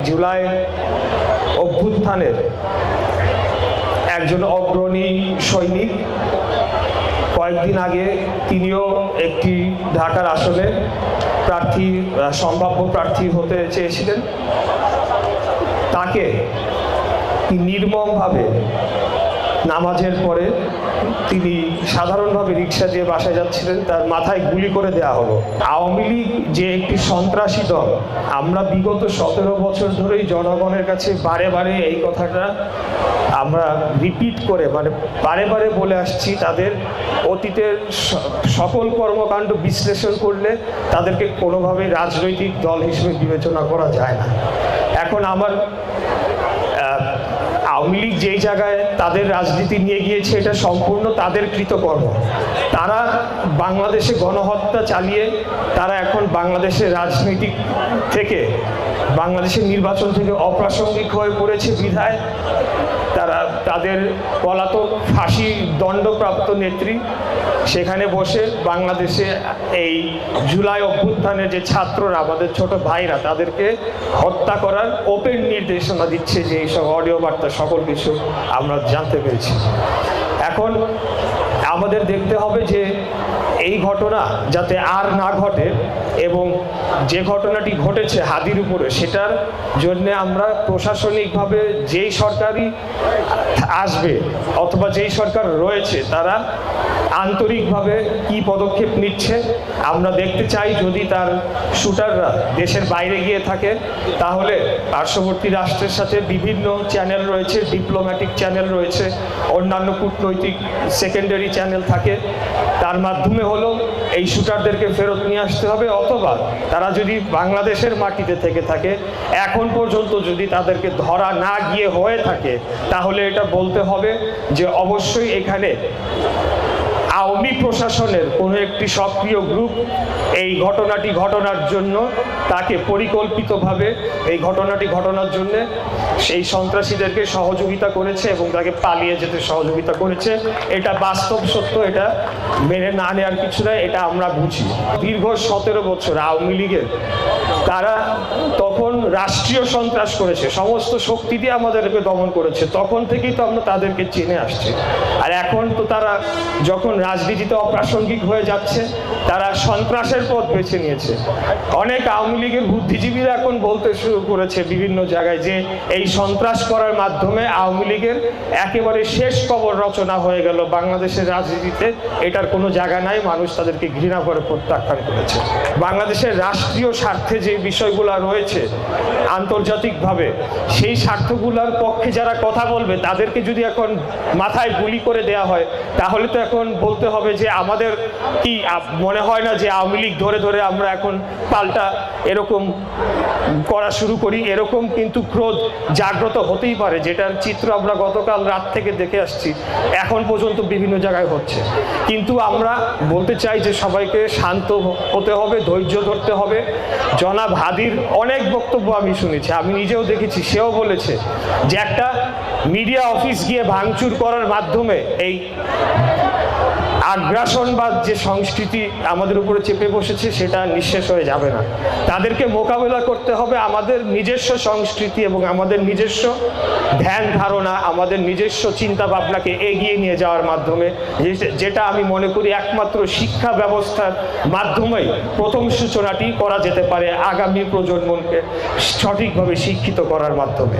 জুলাই অভ্যুত্থানের একজন অগ্রণী সৈনিক। কয়েকদিন আগে তিনিও একটি ঢাকার আসনে সম্ভাব্য প্রার্থী হতে চেয়েছিলেন। তাকে নির্মমভাবে নামাজের পরে তিনি সাধারণভাবে রিক্সা দিয়ে বাসায় যাচ্ছিলেন, তার মাথায় গুলি করে দেওয়া হলো। আওয়ামী লীগ যে একটি সন্ত্রাসী দল, আমরা বিগত 17 বছর ধরেই জনগণের কাছে বারে বারে এই কথাটা আমরা রিপিট করে বারে বারে বলে আসছি। তাদের অতীতের সকল কর্মকাণ্ড বিশ্লেষণ করলে তাদেরকে কোনোভাবেই রাজনৈতিক দল হিসেবে বিবেচনা করা যায় না। এখন আওয়ামী লীগ যেই জায়গায় তাদের রাজনীতি নিয়ে গিয়েছে, এটা সম্পূর্ণ তাদের কৃতকর্ম। তারা বাংলাদেশে গণহত্যা চালিয়ে তারা এখন বাংলাদেশের রাজনীতি থেকে, বাংলাদেশের নির্বাচন থেকে অপ্রাসঙ্গিক হয়ে পড়েছে বিধায় তারা তাদের পলাতক ফাঁসি দণ্ডপ্রাপ্ত নেত্রী সেখানে বসে বাংলাদেশে এই জুলাই অভ্যুত্থানের যে ছাত্ররা, আমাদের ছোট ভাইরা, তাদেরকে হত্যা করার ওপেন নির্দেশনা দিচ্ছে। যে এইসব অডিও বার্তা সকল কিছু আমরা জানতে পেরেছি। এখন আমাদের দেখতে হবে যে এই ঘটনা যাতে আর না ঘটে, এবং যে ঘটনাটি ঘটেছে হাদির উপরে, সেটার জন্য আমরা প্রশাসনিকভাবে যেই সরকারই আসবে অথবা যেই সরকার রয়েছে তারা আন্তরিকভাবে কি পদক্ষেপ নিচ্ছে আমরা দেখতে চাই। যদি তার শুটাররা দেশের বাইরে গিয়ে থাকে, তাহলে পার্শ্ববর্তী রাষ্ট্রের সাথে বিভিন্ন চ্যানেল রয়েছে, ডিপ্লোম্যাটিক চ্যানেল রয়েছে, অন্যান্য কূটনৈতিক সেকেন্ডারি চ্যানেল থাকে, তার মাধ্যমে হলো এই শুটারদেরকে ফেরত নিয়ে আসতে হবে। অথবা তারা যদি বাংলাদেশের মাটিতে থেকে থাকে, এখন পর্যন্ত যদি তাদেরকে ধরা না গিয়ে হয়ে থাকে, তাহলে এটা বলতে হবে যে অবশ্যই এখানে আওয়ামী প্রশাসনের কোনো একটি সক্রিয় গ্রুপ এই ঘটনাটি ঘটনার জন্য, তাকে পরিকল্পিতভাবে এই ঘটনাটি ঘটনার জন্য সেই সন্ত্রাসীদেরকে সহযোগিতা করেছে এবং তাকে পালিয়ে যেতে সহযোগিতা করেছে। এটা বাস্তব সত্য, এটা মেনে না নেওয়ার কিছু নয়, এটা আমরা বুঝি। দীর্ঘ 17 বছর আওয়ামী লীগের তারা তখন রাষ্ট্রীয় সন্ত্রাস করেছে, সমস্ত শক্তি দিয়ে আমাদেরকে দমন করেছে। তখন থেকেই তো আমরা তাদেরকে চিনে আসছি। আর এখন তো তারা যখন রাজনীতিতে অপ্রাসঙ্গিক হয়ে যাচ্ছে, তারা সন্ত্রাসের পথ বেছে নিয়েছে। অনেক আওয়ামী লীগের বুদ্ধিজীবীরা এখন বলতে শুরু করেছে বিভিন্ন জায়গায় যে এই সন্ত্রাস করার মাধ্যমে আওয়ামী লীগের একেবারে শেষ কবর রচনা হয়ে গেল বাংলাদেশের রাজনীতিতে, এটার কোনো জায়গা নাই, মানুষ তাদেরকে ঘৃণা করে প্রত্যাখ্যান করেছে। বাংলাদেশের রাষ্ট্রীয় স্বার্থে যে বিষয়গুলো রয়েছে আন্তর্জাতিকভাবে, সেই স্বার্থগুলোর পক্ষে যারা কথা বলবে তাদেরকে যদি এখন মাথায় গুলি করে দেওয়া হয়, তাহলে তো এখন বলতে হবে যে আমাদের কি মনে হয় না যে আওয়ামী লীগ ধরে ধরে আমরা এখন পাল্টা এরকম করা শুরু করি? এরকম কিন্তু ক্রোধ জাগ্রত হতেই পারে, যেটার চিত্র আমরা গতকাল রাত থেকে দেখে আসছি, এখন পর্যন্ত বিভিন্ন জায়গায় হচ্ছে। কিন্তু আমরা বলতে চাই যে সবাইকে শান্ত হতে হবে, ধৈর্য ধরতে হবে। জনাব হাদির অনেক বক্তব্য আমি শুনেছি, আমি নিজেও দেখেছি, সেও বলেছে যে একটা মিডিয়া অফিস গিয়ে ভাঙচুর করার মাধ্যমে এই আগ্রাসনবাদ যে সংস্কৃতি আমাদের উপরে চেপে বসেছে সেটা নিঃশেষ হয়ে যাবে না। তাদেরকে মোকাবেলা করতে হবে আমাদের নিজস্ব সংস্কৃতি এবং আমাদের নিজস্ব ধ্যান ধারণা, আমাদের নিজস্ব চিন্তা ভাবনাকে এগিয়ে নিয়ে যাওয়ার মাধ্যমে, যেটা আমি মনে করি একমাত্র শিক্ষা ব্যবস্থার মাধ্যমেই প্রথম সূচনাটি করা যেতে পারে আগামী প্রজন্মকে সঠিকভাবে শিক্ষিত করার মাধ্যমে।